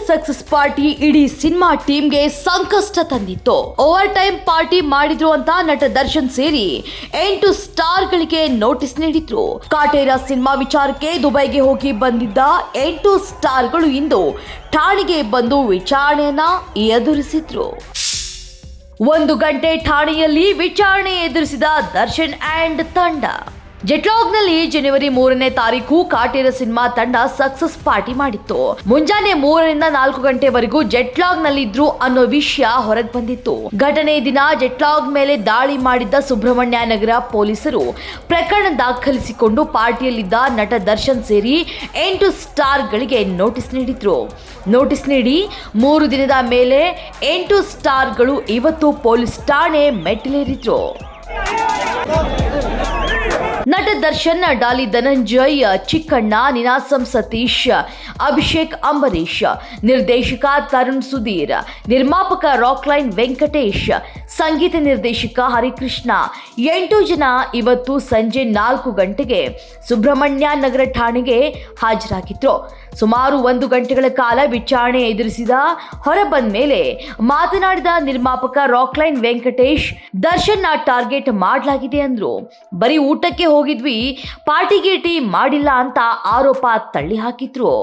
Success party ಇಡೀ cinema ಟೀಮ್ಗೆ ಸಂಕಷ್ಟ ತಂದಿತ್ತು. ಓವರ್ ಟೈಮ್ ಪಾರ್ಟಿ ಮಾಡಿದ್ರು ಅಂತ ನಟ ದರ್ಶನ್ ಸೇರಿ 8 ಸ್ಟಾರ್ಗಳಿಗೆ ನೋಟಿಸ್ ನೀಡಿದ್ರು. ಕಾಟೇರ ಸಿನಿಮಾ ವಿಚಾರಕ್ಕೆ ದುಬೈಗೆ ಹೋಗಿ ಬಂದಿದ್ದ 8 ಸ್ಟಾರ್ಗಳು ಇಂದು ಠಾಣೆಗೆ ಬಂದು ವಿಚಾರಣೆಯನ್ನ ಎದುರಿಸಿದ್ರು. 1 ಗಂಟೆ ಠಾಣೆಯಲ್ಲಿ ವಿಚಾರಣೆ ಎದುರಿಸಿದ ದರ್ಶನ್ ಅಂಡ್ ತಂಡ. ಜೆಟ್ಲಾಗ್ನಲ್ಲಿ ಜನವರಿ 3ನೇ ತಾರೀಕು ಕಾಟೇರ ಸಿನಿಮಾ ತಂಡ ಸಕ್ಸಸ್ ಪಾರ್ಟಿ ಮಾಡಿತ್ತು. ಮುಂಜಾನೆ 3 ರಿಂದ 4 ಗಂಟೆವರೆಗೂ ಜೆಟ್ಲಾಗ್ನಲ್ಲಿದ್ರು ಅನ್ನೋ ವಿಷಯ ಹೊರಗೆ ಬಂದಿತ್ತು. ಘಟನೆ ದಿನ ಜೆಟ್ಲಾಗ್ ಮೇಲೆ ದಾಳಿ ಮಾಡಿದ್ದ ಸುಬ್ರಹ್ಮಣ್ಯ ನಗರ ಪೊಲೀಸರು ಪ್ರಕರಣ ದಾಖಲಿಸಿಕೊಂಡು ಪಾರ್ಟಿಯಲ್ಲಿದ್ದ ನಟ ದರ್ಶನ್ ಸೇರಿ 8 ಸ್ಟಾರ್ಗಳಿಗೆ ನೋಟಿಸ್ ನೀಡಿದ್ರು. ನೋಟಿಸ್ ನೀಡಿ 3 ದಿನದ ಮೇಲೆ 8 ಸ್ಟಾರ್ಗಳು ಇವತ್ತು ಪೊಲೀಸ್ ಠಾಣೆ ಮೆಟ್ಟಿಲೇರಿದ್ರು. ನಟ ದರ್ಶನ್, ಡಾಲಿ ಧನಂಜಯ್, ಚಿಕ್ಕಣ್ಣ, ನಿನಾಸಂ ಸತೀಶ್, ಅಭಿಷೇಕ್ ಅಂಬರೀಶ್, ನಿರ್ದೇಶಕ ತರುಣ್ ಸುಧೀರ್, ನಿರ್ಮಾಪಕ ರಾಕ್ಲೈನ್ ವೆಂಕಟೇಶ್, ಸಂಗೀತ ನಿರ್ದೇಶಕ ಹರಿಕೃಷ್ಣ 8 ಜನ ಇವತ್ತು ಸಂಜೆ 4 ಗಂಟೆಗೆ ಸುಬ್ರಹ್ಮಣ್ಯ ನಗರ ಠಾಣೆಗೆ ಹಾಜರಾಗಿದ್ರು. ಸುಮಾರು 1 ಗಂಟೆಗಳ ಕಾಲ ವಿಚಾರಣೆ ಎದುರಿಸಿದ ಹೊರಬಂದ ಮೇಲೆ ಮಾತನಾಡಿದ ನಿರ್ಮಾಪಕ ರಾಕ್ಲೈನ್ ವೆಂಕಟೇಶ್, ದರ್ಶನ್ ಟಾರ್ಗೆಟ್ ಮಾಡಲಾಗಿದೆ ಅಂದ್ರು. ಬರೀ ಊಟಕ್ಕೆ ಹೋಗಿದ್ವಿ, ಪಾರ್ಟಿಗೆ ಟೀ ಮಾಡಿಲ್ಲ ಅಂತ ಆರೋಪ ತಳ್ಳಿ ಹಾಕಿದ್ರು.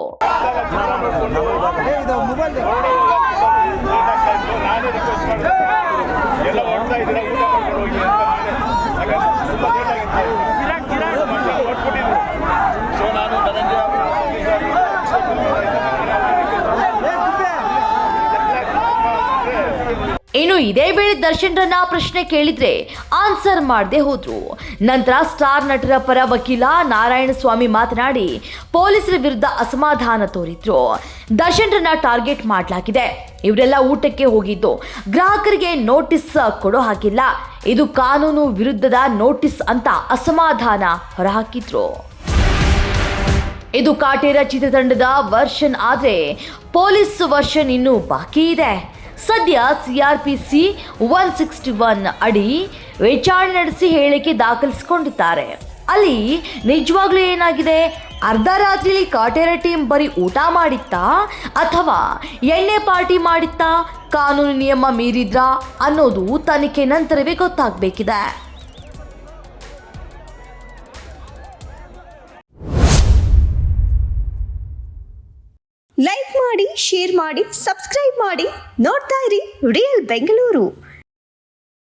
ಇನ್ನು ಇದೇ ವೇಳೆ ದರ್ಶನ್ ರನ್ನ ಪ್ರಶ್ನೆ ಕೇಳಿದ್ರೆ ಆನ್ಸರ್ ಮಾಡದೆ ಹೋದ್ರು. ನಂತರ ಸ್ಟಾರ್ ನಟರ ಪರ ವಕೀಲ ನಾರಾಯಣಸ್ವಾಮಿ ಮಾತನಾಡಿ ಪೊಲೀಸರ ವಿರುದ್ಧ ಅಸಮಾಧಾನ ತೋರಿದ್ರು. ದರ್ಶನ್ ರನ್ನ ಟಾರ್ಗೆಟ್ ಮಾಡಲಾಗಿದೆ, ಇವರೆಲ್ಲ ಊಟಕ್ಕೆ ಹೋಗಿದ್ದು, ಗ್ರಾಹಕರಿಗೆ ನೋಟಿಸ್ ಕೊಡೋ ಹಾಗಿಲ್ಲ, ಇದು ಕಾನೂನು ವಿರುದ್ಧದ ನೋಟಿಸ್ ಅಂತ ಅಸಮಾಧಾನ ಹೊರಹಾಕಿದ್ರು. ಇದು ಕಾಟೇರ ಚಿತ್ರತಂಡದ ವರ್ಷನ್ ಆದ್ರೆ ಪೊಲೀಸ್ ವರ್ಷನ್ ಇನ್ನೂ ಬಾಕಿ ಇದೆ. ಸದ್ಯ CRPC 161 ಅಡಿ ವಿಚಾರಣೆ ನಡೆಸಿ ಹೇಳಿಕೆ ದಾಖಲಿಸಿಕೊಂಡಿದ್ದಾರೆ. ಅಲ್ಲಿ ನಿಜವಾಗ್ಲೂ ಏನಾಗಿದೆ, ಅರ್ಧ ರಾತ್ರಿಯಲ್ಲಿ ಕಾಟೇರ ಟೀಮ್ ಬರೀ ಊಟ ಮಾಡಿತ್ತಾ ಅಥವಾ ಎಣ್ಣೆ ಪಾರ್ಟಿ ಮಾಡಿತ್ತಾ, ಕಾನೂನು ನಿಯಮ ಮೀರಿದ್ರಾ ಅನ್ನೋದು ತನಿಖೆ ನಂತರವೇ ಗೊತ್ತಾಗಬೇಕಿದೆ. ಲೈಕ್ ಮಾಡಿ, ಶೇರ್ ಮಾಡಿ, ಸಬ್ಸ್ಕ್ರೈಬ್ ಮಾಡಿ. ನೋಡ್ತಾ ಇರಿ ರಿಯಲ್ ಬೆಂಗಳೂರು.